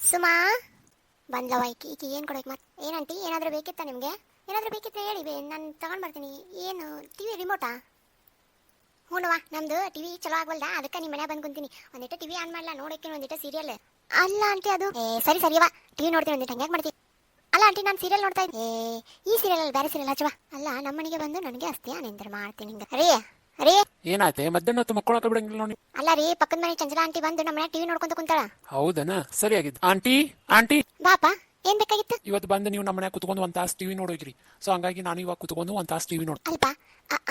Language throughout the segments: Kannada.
ಸುಮಾ ಬಂದ್ಲವ ಈಕಿ ಏನು ಕೊಡೋಕೆ ಮತ್ತೆ ಏನಂಟಿ ಏನಾದರೂ ಬೇಕಿತ್ತಾ ನಿಮಗೆ? ಏನಾದರೂ ಬೇಕಿದ್ರೆ ಹೇಳಿ ನಾನು ತಗೊಂಡು ಬರ್ತೀನಿ. ಏನು ಟಿವಿ ರಿಮೋಟಾ? ಹ್ಞೂನವ್ವ ನಮ್ದು ಟಿವಿ ಚಲೋ ಆಗವಲ್ದ, ಅದಕ್ಕೆ ನಿಮ್ಮ ಮನೆ ಬಂದು ಕುಂತೀನಿ. ಒಂದಿಟ್ಟು ಟಿವಿ ಆನ್ ಮಾಡಲ್ಲ ನೋಡೋಕೆ, ಒಂದಿಟ್ಟು ಸೀರಿಯಲ್. ಅಲ್ಲ ಆಂಟಿ ಅದು ಸರಿ ಸರಿಯವ ಟಿವಿ ನೋಡ್ತೀನಿ, ಒಂದಿಟ್ಟು ಹಂಗೆ ಮಾಡ್ತೀನಿ. ಅಲ್ಲ ಆಂಟಿ ನಾನು ಸೀರಿಯಲ್ ನೋಡ್ತಾ ಇದ್ದೆ. ಈ ಸೀರಿಯಲ್ ಅಲ್ಲಿ ಬೇರೆ ಸೀರಿಯಲ್ ಹಚ್ಚುವ. ಅಲ್ಲ ನಮ್ಮ ಮನೆಗೆ ಬಂದು ನನಗೆ ಅಸ್ತಿ ನಿಂತರ ಮಾಡ್ತೀನಿ ಹಿಂಗೆ. ರೀ ರೀ ಏನಾಯ್ತೆ ಮಧ್ಯಾಹ್ನ ಹೊತ್ತು ಮಕ್ಕಳಕ್ಕೆ ಬಿಡಂಗಿಲ್ಲ ನೋಡಿ. ಅಲ್ಲ ರೀ, ಪಕ್ಕದ ಮನೆ ಚಂಚಲ ಆಂಟಿ ಬಂದು ನಮ್ಮ ಮನೆ ಟಿವಿ ನೋಡ್ಕೊಂತ ಕುಂತಾಳ. ಹೌದನ, ಸರಿ ಆಗಿದ್ದು. ಆಂಟಿ ಆಂಟಿ ಬಾಪ ಏನ್ ಬೇಕಾಗಿತ್ತು? ಇವತ್ತು ಬಂದು ನೀವು ನಮ್ಮ ಮನೆ ಕುತ್ಕೊಂಡು ಒಂದು ತಾಸು ಟಿವಿ ನೋಡೋಗ್ರಿ. ಸೊ ಹಂಗಾಗಿ ನಾನು ಇವಾಗ ಕುತ್ಕೊಂಡು ಒಂದು ತಾಸು ಟಿವಿ ನೋಡಿ. ಅಲ್ಪ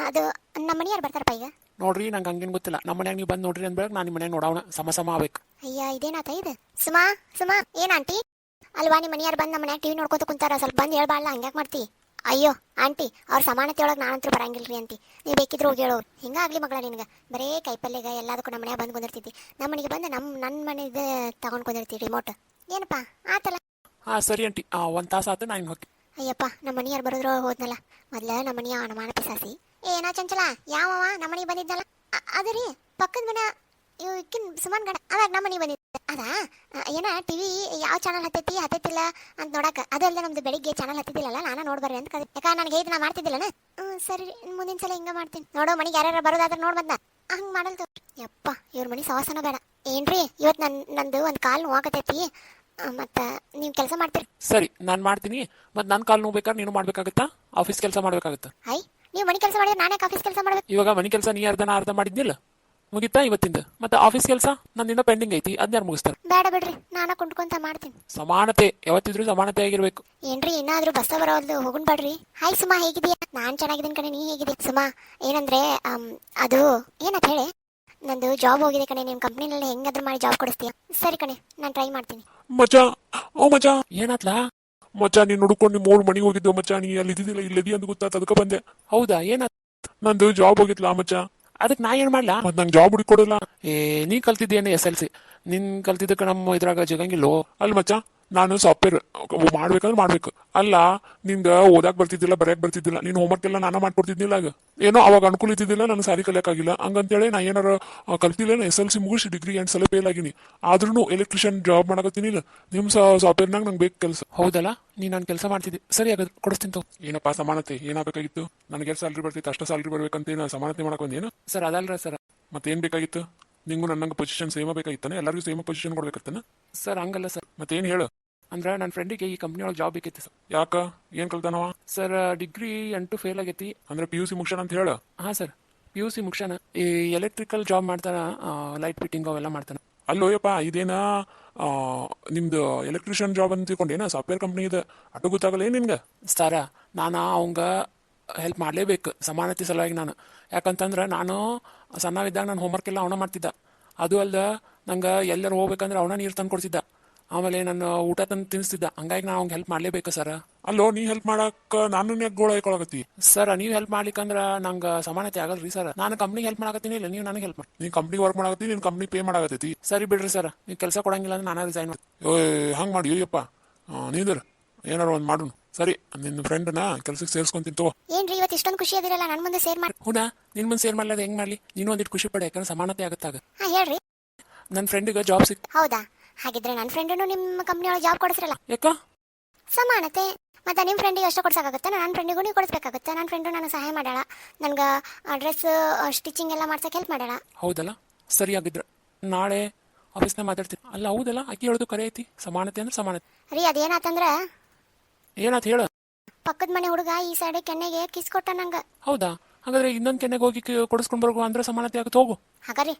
ಅದು ನಮ್ಮ ಮನೆಯವ್ರು ಬರ್ತಾರಪ್ಪ ಈಗ. ನೋಡ್ರಿ ನಂಗೆ ಹಂಗೇನು ಗೊತ್ತಿಲ್ಲ, ನಮ್ಮ ಮನ್ಯಾಗ ನೀವು ಬಂದು ನೋಡ್ರಿ ಅಂದ್ಬೇಕು, ನಾನು ನಿಮ್ಮ ಮನೆ ನೋಡೋಣ ಸಮ ಆಗ್ಬೇಕು. ಅಯ್ಯ ಇದೇನಾತ ಇದು? ಸುಮಾ ಸುಮಾ ಏನ್ ಆಂಟಿ? ಅಲ್ವಾ ನಿಮ್ಮ ಮನೆಯವ್ರು ಬಂದು ನಮ್ಮ ಮನ್ಯಾಗ ಟಿವಿ ನೋಡ್ಕೊತ ಕುಂತಾರ, ಸ್ವಲ್ಪ ಬಂದು ಹೇಳ್ಬಾರ್ಲ, ಹಂಗ್ಯಾಕೆ ಮಾಡ್ತಿ? ಅಯ್ಯೋ ಆಂಟಿ ಅವ್ರ ಸಮಾನತೆ ಒಳಗೆ ನಾನಂತೂ ಬರಂಗಿಲ್ರಿ ಅಂತಿ. ನೀವು ಬೇಕಿದ್ರು ಹೋಗಿ ಹೇಳೋರು. ಹಿಂಗಾಗ್ಲಿ ಮಗಳ ನಿನಗೆ, ಬರೇ ಕೈಪಲ್ಲೆಗ ಎಲ್ಲದಕ್ಕೂ ನಮ್ಮ ಮನ್ಯಾಗ ಬಂದು ಕುಂದಿರ್ತಿದ್ದಿ. ನಮ್ಮ ಮನೆಗೆ ಬಂದು ನನ್ನ ಮನೆದು ತಗೊಂಡು ಕುಂದಿರ್ತಿ ರಿಮೋಟ್. ಏನಪ್ಪ ಆತಲ್ಲ? ಹಾಂ ಸರಿ ಆಂಟಿ, ಒಂದು ತಾಸು ಆಯ್ತು ನಾನು ಹೋಗಿ. ಅಯ್ಯಪ್ಪ ನಮ್ಮ ಮನೆಯವ್ರು ಬರೋದ್ರ ಹೋದ್ನಲ್ಲ. ಮೊದ್ಲ ನಮ್ಮ ಮನೆಯ ಅನುಮಾನ ಪಿಸಾಸಿ. ಏನಾ ಚಂಚಲ ಯಾವವ ನಮ್ಮ ಮನೆಗೆ ಬಂದಿದ್ದಲ್ಲ? ಅದ ರೀ ಪಕ್ಕದ ಮನೆ ಇವಕ್ಕಿನ್ ಸುಮಾನ್ ಗಡ ಅದಾಗ ನಮ್ಮ ಮನೆಗೆ ಬಂದಿದ್ದ. ಅದಾ ಏನ ಟಿವಿ ಯಾವ ಚಾನಲ್ ಹತ್ತೈತಿಲ್ಲ ಅಂತ ನೋಡಕ. ಅದಲ್ಲ ನಮ್ದು ಬೆಳಿಗ್ಗೆ ಚಾನಲ್ ಹತ್ತಿದ್ದಿಲ್ಲಲ್ಲ, ನಾನು ನೋಡ್ಬರ್ರಿ ಅಂತ ಕದೆ. ಯಾಕ ನನಗೆ ಇದು ನಾ ಮಾಡ್ತಿದ್ದಿಲ್ಲನ? ಸರಿ ಮುಂದಿನ ಸಲ ಹಿಂಗ ಮಾಡ್ತೀನಿ. ನೋಡೋ ಮನೆಗೆ ಯಾರ್ಯಾರು ಬರೋದಾದ್ರೆ ನೋಡ್ ಬಂದ ಹಂಗೆ ಮಾಡಲ್ತು. ಯಪ್ಪ ಇವ್ರ ಮನೆ ಸವಾಸನ ಬೇಡ. ಏನ್ರಿ ಇವತ್ತು ನಂದು ಒಂದು ಕಾಲು ನೋವಾಕತೈತಿ, ಮತ್ತು ನೀವು ಕೆಲಸ ಮಾಡ್ತೀರಿ? ಸರಿ ನಾನು ಮಾಡ್ತೀನಿ. ಮತ್ತು ನನ್ನ ಕಾಲು ನೋವು ಬೇಕಾದ್ರೆ ನೀನು ಮಾಡ್ಬೇಕಾಗತ್ತಾ? ಆಫೀಸ್ ಕೆಲಸ ಮಾಡ್ಬೇಕಾಗತ್ತಾ? ಐ ನೀವು ಮನೆ ಕೆಲಸ ಮಾಡಿದ್ರೆ ನಾನೇ ಆಫೀಸ್ ಕೆಲಸ ಮಾಡ್ಬೇಕು. ಇವಾಗ ಮನೆ ಕೆಲಸ ನೀ ಅರ್ಧ ಮಾಡಿದ್ನಿಲ್ಲ, ಮುಗಿತಾ ಇವತ್ತಿಂದ? ಮತ್ತೆ ಆಫೀಸ್ ಕೆಲಸ ನಂದಿನ ಪೆಂಡಿಂಗ್ ಐತಿ, ಅದನ್ನ ಮುಗಿಸ್ತಾರೆ. ಬೇಡ ಬಿಡ್ರಿ, ನಾನು ಕುಂಟ್ಕೊಂತ ಮಾಡ್ತೀನಿ. ಸಮಾನತೆ ಯಾವತ್ತಿದ್ರು ಸಮಾನತೆ ಆಗಿರ್ಬೇಕು. ಏನ್ರಿ ಇನ್ನಾದ್ರೂ ಬಸ್ಸ ಬರೋದು ಹೋಗುನ್ ಬೇಡ್ರಿ. ಹಾಯ್ ಸುಮಾ ಹೇಗಿದೀಯಾ? ನಾನ್ ಚೆನ್ನಾಗಿದ್ದೀನಿ ಕಣೆ, ನೀ ಹೇಗಿದೀಯ? ಸುಮಾ ಏನಂದ್ರೆ ಅದು ಏನಂತ ಹೇಳಿ, ನಂದು ಜಾಬ್ ಹೋಗಿದೆ ಕಣೆ, ನಿಮ್ ಕಂಪ್ನಿನಲ್ಲಿ ಹೆಂಗಾದ್ರೂ ಮಾಡಿ ಜಾಬ್ ಕೊಡಿಸ್ತೀಯ? ಸರಿ ಕಣೆ ನಾನು ಟ್ರೈ ಮಾಡ್ತೀನಿ. ಮಚ್ಚಾ ಓ ಮಚ್ಚಾ ಏನಾತ್ಲಾ? ಮಚ್ಚಾ ನೀನು ಹುಡ್ಕೊಂಡು ನಿಮ್ಮ ಮೂರು ಮನೆಗೆ ಹೋಗಿದ್ದು ಮಚ್ಚಾ, ನೀ ಅಲ್ಲಿ ಇದ್ದಿದ್ದಿಲ್ಲ ಇಲ್ಲದಿ ಅಂತ ಗೊತ್ತಾತ, ಅದಕ್ಕೆ ಬಂದೆ. ಹೌದಾ ಏನಾತ್? ನಂದು ಜಾಬ್ ಹೋಗಿತ್ಲಾ ಮಚ್ಚಾ. ಅದಕ್ಕೆ ನಾ ಏನ್ ಮಾಡ್ಲಾ? ಮತ್ತೆ ನಂಗೆ ಜಾಬ್ ಹುಡುಕೊಡಲ್ಲ. ನೀ ಕಲ್ತಿದ್ದೇನೆ SLC, ನಿನ್ ಕಲ್ತಿದ್ದಕ್ಕೆ ನಮ್ಮ ಇದ್ರಾಗ ಜಗಂಗಿಲ್ಲೋ ಅಲ್ಲಿ ಮಚ್ಚಾ. ನಾನು ಸಾಫ್ಟ್ವೇರ್ ಮಾಡ್ಬೇಕಂದ್ರೆ ಮಾಡ್ಬೇಕು. ಅಲ್ಲ ನಿಂಗೆ ಓದಾಕ್ ಬರ್ತಿದ್ದಿಲ್ಲ, ಬರೆಯಕ್ ಬರ್ತಿದ್ದಿಲ್ಲ, ನೀನು ಹೋಮ್ವರ್ಕ್ ಎಲ್ಲ ನಾನು ಮಾಡ್ಕೊಡ್ತಿದ್ದಿಲ್ಲ. ಆಗ ಏನೋ ಅವಾಗ ಅನುಕೂಲ ಇದ್ದಿದ್ದಿಲ್ಲ, ನನಗೆ ಸಾರಿ ಕಲಿಯಕ್ಕಾಗಿಲ್ಲ. ಹಂಗಂತೇಳಿ ನಾ ಏನಾರ ಕಲ್ತಿಲ್ಲ. SLC ಮುಗಿಸಿ ಡಿಗ್ರಿ 8 ಸಲ ಫೇಲ್ ಆಗಿನಿ. ಆದ್ರೂ ಎಲೆಕ್ಟ್ರಿಷಿಯನ್ ಜಾಬ್ ಮಾಡಕತ್ತೀನಿ. ಇಲ್ಲ ನಿಮ್ಮ ಸಾಫ್ಟ್ವೇರ್ನಾಗ ನಂಗೆ ಬೇಕು ಕೆಲಸ. ಹೌದಲ್ಲ, ನೀ ನಾನು ಕೆಲಸ ಮಾಡ್ತಿದ್ದೆ. ಸರಿ ಆಗ ಕೊಡಿಸ್ತೀನಿ. ಏನಪ್ಪಾ ಸಮಾನತೆ ಏನಾಗಬೇಕಾಗಿತ್ತು? ನನಗೆ ಎಷ್ಟು ಸ್ಯಾಲ್ರಿ ಬರ್ತೈತೆ ಅಷ್ಟು ಸ್ಯಾಲ್ರಿ ಬರ್ಬೇಕಂತ ಏನು ಸಮಾನತೆ ಮಾಡಕ್ ಬಂದೇನು? Sir ಅದಲ್ರ sir. ಮತ್ತೇನು ಬೇಕಾಗಿತ್ತು ನಿಂಗೂ? ನನ್ನಂಗೆ ಪೊಸಿಷನ್ ಸೇಮ ಬೇಕಾಗಿತ್ತಾನೆ? ಎಲ್ಲರಿಗೂ ಸೇಮ ಪೊಸಿಷನ್ ಕೊಡ್ಬೇಕತ್ತಾನೆ? ಸರ್ ಹಂಗಲ್ಲ ಸರ್. ಮತ್ತೇನು ಹೇಳು? ಅಂದ್ರೆ ನನ್ನ ಫ್ರೆಂಡಿಗೆ ಈ ಕಂಪ್ನಿ ಒಳಗೆ ಜಾಬ್ ಬೇಕೈತಿ ಸರ್. ಯಾಕ ಏನು ಕಲ್ತಾನವ? ಸರ್ ಡಿಗ್ರಿ 8 ಫೇಲ್ ಆಗೈತಿ. ಅಂದ್ರೆ PUC ಮುಗಿಸ್ಯಾನ ಅಂತ ಹೇಳು? ಹಾಂ ಸರ್ PUC ಮುಗಿಸ್ಯಾನ. ಈ ಎಲೆಕ್ಟ್ರಿಕಲ್ ಜಾಬ್ ಮಾಡ್ತಾನ, ಲೈಟ್ ಫಿಟ್ಟಿಂಗ್ ಅವೆಲ್ಲ ಮಾಡ್ತಾನೆ. ಅಲ್ಲೋಯಪ್ಪ ಇದೇನ ನಿಮ್ದು ಎಲೆಕ್ಟ್ರಿಷಿಯನ್ ಜಾಬ್ ಅಂತ ತಿಳ್ಕೊಂಡೇನ? ಸಾಫ್ಟ್ವೇರ್ ಕಂಪ್ನಿ ಇದೆ ಅಟ್ಟು ಗೊತ್ತಾಗಲ್ಲ ಏನು ನಿನ್ಗೆ? ಸರ ನಾನು ಅವಂಗ ಹೆಲ್ಪ್ ಮಾಡಲೇಬೇಕು ಸಮಾನತೆ ಸಲುವಾಗಿ. ನಾನು ಯಾಕಂತಂದ್ರೆ ನಾನು ಸಣ್ಣವಿದ್ದಾಗ ನಾನು ಹೋಮ್ವರ್ಕ್ ಎಲ್ಲ ಅವನ ಮಾಡ್ತಿದ್ದ. ಅದು ಅಲ್ದ ನಂಗೆ ಎಲ್ಲರೂ ಹೋಗ್ಬೇಕಂದ್ರೆ ಅವನ ನೀರು ತಂದು ಕೊಡ್ತಿದ್ದ, ಆಮೇಲೆ ನಾನು ಊಟ ತಂದು ತಿನ್ನಿಸ್ತಿದ್ದ. ಹಂಗಾಗಿ ನಾನು ಅವ್ಗೆ ಹೆಲ್ಪ್ ಮಾಡಲೇಬೇಕು ಸರ್. ಅಲ್ಲೋ ನೀ ಹೆಲ್ಪ್ ಮಾಡಕ್ಕೆ ನಾನು ಯಾಕೆ ಗೋಳ ಹಾಕೊಳಕತ್ತಿ? ಸರ್ ನೀವು ಹೆಲ್ಪ್ ಮಾಡ್ಲಿಕ್ಕಂದ್ರೆ ನಂಗೆ ಸಮಾನತೆ ಆಗಲ್ರಿ ಸರ್. ನಾನು ಕಂಪ್ನಿಗೆ ಹೆಲ್ಪ್ ಮಾಡಕತ್ತೀನಿ, ಇಲ್ಲ ನೀವು ನನಗೆ ಹೆಲ್ಪ್ ಮಾಡಿ. ನೀನು ಕಂಪ್ನಿ ವರ್ಕ್ ಮಾಡಕತ್ತಿ, ನೀನು ಕಂಪ್ನಿ ಪೇ ಮಾಡಕತ್ತೈತಿ. ಸರಿ ಬಿಡ್ರಿ ಸರ್, ನೀವು ಕೆಲಸ ಕೊಡಂಗಿಲ್ಲ ಅಂದ್ರೆ ನಾನು ರಿಸೈನ್ ಮಾಡಿ. ಹಂಗೆ ಮಾಡಿ ಅಯ್ಯಪ್ಪ ನೀದ್ರ ಏನಾರು ಒಂದು ಮಾಡೋಣ. ಸರಿ ನಿನ್ನ ಫ್ರೆಂಡ್ನ ಕೆಲ್ಸಕ್ಕೆ ಸೇರಿಸ್ಕೊಂತೀನಿ ತಗೋ. ಏನ್ರಿ ಇವತ್ತು ಇಷ್ಟೊಂದು ಖುಷಿ ಅದಿರಲ್ಲ, ನನ್ನ ಮುಂದೆ ಸೇರ್ ಮಾಡಿ. ಹೌದಾ ನಿನ್ ಮುಂದೆ ಸೇರ್ ಮಾಡ್ಲಾದ ಹೆಂಗ್ ಮಾಡ್ಲಿ? ನೀನು ಒಂದಿಟ್ಟು ಖುಷಿ ಪಡ, ಯಾಕಂದ್ರೆ ಸಮಾನತೆ ಆಗುತ್ತಾಗ. ಹಾ ಹೇಳ್ರಿ. ನನ್ನ ಫ್ರೆಂಡಿಗೆ ಜಾಬ್ ಸಿಕ್ತು. ಹೌದಾ? ಹಾಗಿದ್ರೆ ನನ್ನ ಫ್ರೆಂಡನ್ನು ನಿಮ್ಮ ಕಂಪ್ನಿ ಒಳಗೆ ಜಾಬ್ ಕೊಡಿಸ್ರಲ್ಲ. ಯಾಕ? ಸಮಾನತೆ. ಮತ್ತೆ ನಿಮ್ಮ ಫ್ರೆಂಡಿಗೆ ಅಷ್ಟೇ ಕೊಡ್ಸೋಕ್ಕಾಗುತ್ತೆ, ನನ್ನ ಫ್ರೆಂಡಿಗೂ ನೀವು ಕೊಡಿಸ್ಬೇಕಾಗುತ್ತೆ. ನನ್ನ ಫ್ರೆಂಡು ನನಗೆ ಸಹಾಯ ಮಾಡ್ಯಾಳ, ನನಗೆ ಡ್ರೆಸ್ ಸ್ಟಿಚಿಂಗ್ ಎಲ್ಲ ಮಾಡ್ಸಕ್ಕೆ ಹೆಲ್ಪ್ ಮಾಡ್ಯಾಳ. ಹೌದಲ್ಲ, ಸರಿ ಆಗಿದ್ರೆ ನಾಳೆ ಆಫೀಸ್ನ ಮಾತಾಡ್ತೀನಿ. ಅಲ್ಲ ಹೌದಲ್ಲ, ಆಕಿ ಹೇಳೋದು ಕರೆ ಐತಿ, ಸಮಾನತೆ ಅಂದ್ರೆ ಸಮಾನತೆ. ರೀ ಅದೇನಾತಂದ್ರೆ ಏನಾತ್ ಹೇಳ? ಪಕ್ಕದ ಮನೆ ಹುಡುಗ ಈ ಸೈಡ್ ಕೆನ್ನೆಗೆ ಕಿಸ್ ಕೊಟ್ಟ ನಂಗೆ. ಹೌದಾ? ಹಾಗಾದ್ರೆ ಇನ್ನೊಂದು ಕೆನ್ನೆಗೆ ಹೋಗಿ ಕೊಡಿಸ್ಕೊಂಡು ಬರ್ಗು ಅಂದ್ರೆ ಸಮಾನತೆ ಆಗುತ್ತೆ. ಹೋಗು. ಹಾಗಾರಿ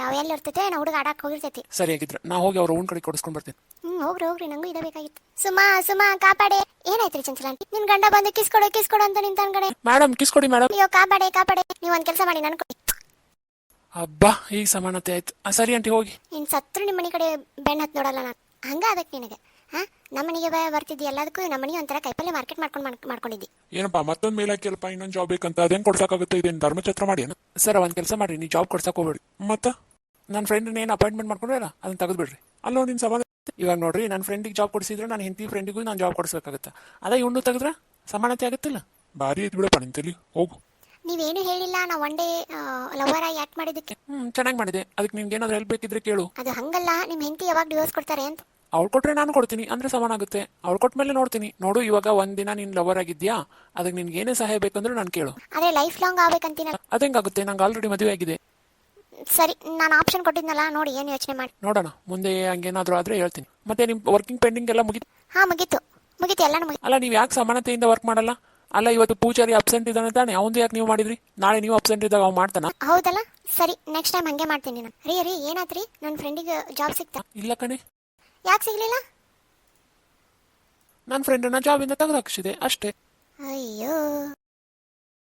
ಅವೆಲ್ಲ ಇರ್ತೈತೆ, ನಾ ಹುಡುಗ ಆಡಕ್ಕೆ ಹೋಗಿರ್ತೈತಿ. ಸರಿ ಆಗಿದ್ರೆ ನಾ ಹೋಗಿ ಅವ್ರ ಓನ್ ಕಡೆ ಕೊಡಿಸ್ಕೊಂಡು ಬರ್ತೀನಿ. ಹೋಗ್ರಿ ನಂಗೂ ಇದೇ ಬೇಕಾಗಿತ್ತು. ಸುಮಾ ಕಾಪಾಡೆ. ಏನಾಯ್ತ್ರಿ ಚಂಚಲ ಆಂಟಿ? ನಿನ್ ಗಂಡ ಬಂದು ಕಿಸ್ ಕೊಡು ಅಂತ ನಿಂತ ಕಡೆ. ಮೇಡಮ್ ಕಿಸ್ ಕೊಡಿ ಮೇಡಮ್. ಅಯ್ಯೋ ಕಾಪಾಡೆ ನೀವು ಒಂದ್ ಕೆಲಸ ಮಾಡಿ ನನ್ ಕೊಡಿ. ಹಬ್ಬಾ ಈಗ ಸಮಾನತೆ ಆಯ್ತು. ಸರಿ ಆಂಟಿ ಹೋಗಿ. ಇನ್ ಸತ್ರು ನಿಮ್ಮ ಮನೆ ಕಡೆ ಬೆಣ್ಣ ಹತ್ ನೋಡಲ್ಲ ನಾನು. ಹಂಗ ಅದಕ್ಕೆ ನಿನಗೆ ನಮ್ಮ ಮನೆಗೆ ಬರ್ತಿದ್ದಿ ಎಲ್ಲದಕ್ಕೂ. ನಮ್ಮ ಮನೆ ಒಂಥರ ಕೈಪಲ್ಲೆ ಮಾರ್ಕೆಟ್ ಮಾಡ್ಕೊಂಡಿದ್ದಿ. ಏನಪ್ಪಾ ಮತ್ತೊಂದು ಮೇಲೆ ಹಾಕಿಲ್ಪ ಇನ್ನೊಂದು ಜಾಬ್ ಬೇಕಂತ, ಅದೇನ್ ಕೊಡ್ಸಕ್ಕಾಗುತ್ತೆ? ಇದೇನು ಧರ್ಮಛತ್ರ ಮಾಡಿ? ಸರ್ ಒಂದ್ ಕೆಲಸ ಮಾಡಿ, ನೀವು ಜಾಬ್ ಕೊಡ್ಸಕ್ ಹೋಗ್ಬೇಡಿ. ಮತ್ತ ನನ್ನ ಫ್ರೆಂಡ್ ಏನು ಅಪಾಯಿಂಟ್ಮೆಂಟ್ ಮಾಡ್ಕೊಂಡ್ರಲ್ಲ ಅದನ್ನ ತೆಗೆದ್ಬಿಡ್ರಿ. ಅಲ್ಲೋ ನಿನ್ ಸಮಾನ. ಇವಾಗ ನೋಡ್ರಿ, ನನ್ನ ಫ್ರೆಂಡಿಗೆ ಜಾಬ್ ಕೊಡಿಸಿದ್ರೆ ನಾನು ಹೆಂಡತಿ ಫ್ರೆಂಡಿಗೂ ನಾನು ಜಾಬ್ ಕೊಡಿಸ್ಬೇಕಾಗತ್ತೆ. ಅದೇ ಇವ್ನು ತೆಗೆದ್ರೆ ಸಮಾನತೆ ಆಗುತ್ತಿಲ್ಲ. ಭಾರಿ ಐತಿ ಬಿಡಪ್ಪ ನಿನ್ ತಲಿ. ಹೋಗು. ನೀವೇನು ಹೇಳಿಲ್ಲ, ನಾ ಒನ್ ಡೇ ಲವರ್ ಆಗಿ ಆಕ್ಟ್ ಮಾಡಿದ್ದಕ್ಕೆ. ಚೆನ್ನಾಗಿ ಮಾಡಿದೆ. ಅದಕ್ಕೆ ನಿನ್ಗೆ ಏನಾದ್ರು ಹೆಲ್ಪ್ ಬೇಕಿದ್ರೆ ಕೇಳು. ಅದು ಹಂಗಲ್ಲ, ನಿಮ್ ಹೆಂಡತಿ ಯಾವಾಗ ಡಿವೋರ್ಸ್ ಕೊಡ್ತಾರೆ ಅಂತ. ಅವ್ಳು ಕೊಟ್ರೆ ನಾನು ಕೊಡ್ತೀನಿ ಅಂದ್ರೆ ಸಮಾನ ಆಗುತ್ತೆ. ಅವ್ಳು ಕೊಟ್ಮೇಲೆ ನೋಡ್ತೀನಿ. ನೋಡು, ಇವಾಗ ಒಂದಿನ ನೀನ್ ಲವರ್ ಆಗಿದ್ಯಾ, ಅದಕ್ಕೆ ನಿನ್ಗೆ ಏನೇ ಸಹಾಯ ಬೇಕಂದ್ರೂ ನಾನು ಕೇಳು. ಅದೇ ಲೈಫ್ ಲಾಂಗ್ ಆಗ್ಬೇಕಂತೀನಲ್ಲ. ಅದೇಂಗಾಗುತ್ತೆ, ನಂಗೆ ಆಲ್ರೆಡಿ ಮದುವೆ ಆಗಿದೆ. ಸರಿ, ನಾನು ಆಪ್ಷನ್ ಕೊಟ್ಟಿದ್ನಲ್ಲ, ನೋಡಿ ಏನು ಯೋಚನೆ ಮಾಡಿ. ನೋಡೋಣ, ಮುಂದೆ ಹಂಗೇನಾದ್ರೂ ಆದ್ರೆ ಹೇಳ್ತೀನಿ. ಮತ್ತೆ ನಿಮ್ ವರ್ಕಿಂಗ್ ಪೆಂಡಿಂಗ್ ಎಲ್ಲ ಮುಗಿತು? ಹಾಂ, ಮುಗೀತು ಎಲ್ಲನೂ ಮುಗೀತು. ಅಲ್ಲ, ನೀವು ಯಾಕೆ ಸಮಾನತೆಯಿಂದ ವರ್ಕ್ ಮಾಡಲ್ಲ? ಅಲ್ಲ, ಇವತ್ತು ಪೂಜಾರಿ ಅಬ್ಸೆಂಟ್ ಇದ್ದಾನೆ ತಾನೆ, ಅವಂದು ಯಾಕೆ ನೀವು ಮಾಡಿದ್ರಿ? ನಾಳೆ ನೀವು ಅಬ್ಸೆಂಟ್ ಇದ್ದಾಗ ಅವ್ನು ಮಾಡ್ತಾನ? ಹೌದಲ್ಲ, ಸರಿ ನೆಕ್ಸ್ಟ್ ಟೈಮ್ ಹಂಗೆ ಮಾಡ್ತೀನಿ ನಾನು. ರೀ ಏನಾತ್ರಿ, ನನ್ನ ಫ್ರೆಂಡಿಗೆ ಜಾಬ್ ಸಿಗ್ತಾ? ಇಲ್ಲ ಕಣೆ, ಯಾಕೆ ಸಿಗ್ಲಿಲ್ಲ? ನನ್ನ ಫ್ರೆಂಡನ್ನ ಜಾಬಿಂದ ತೆಗೆದು ಹಾಕ್ಸಿದೆ ಅಷ್ಟೇ. ಅಯ್ಯೋ.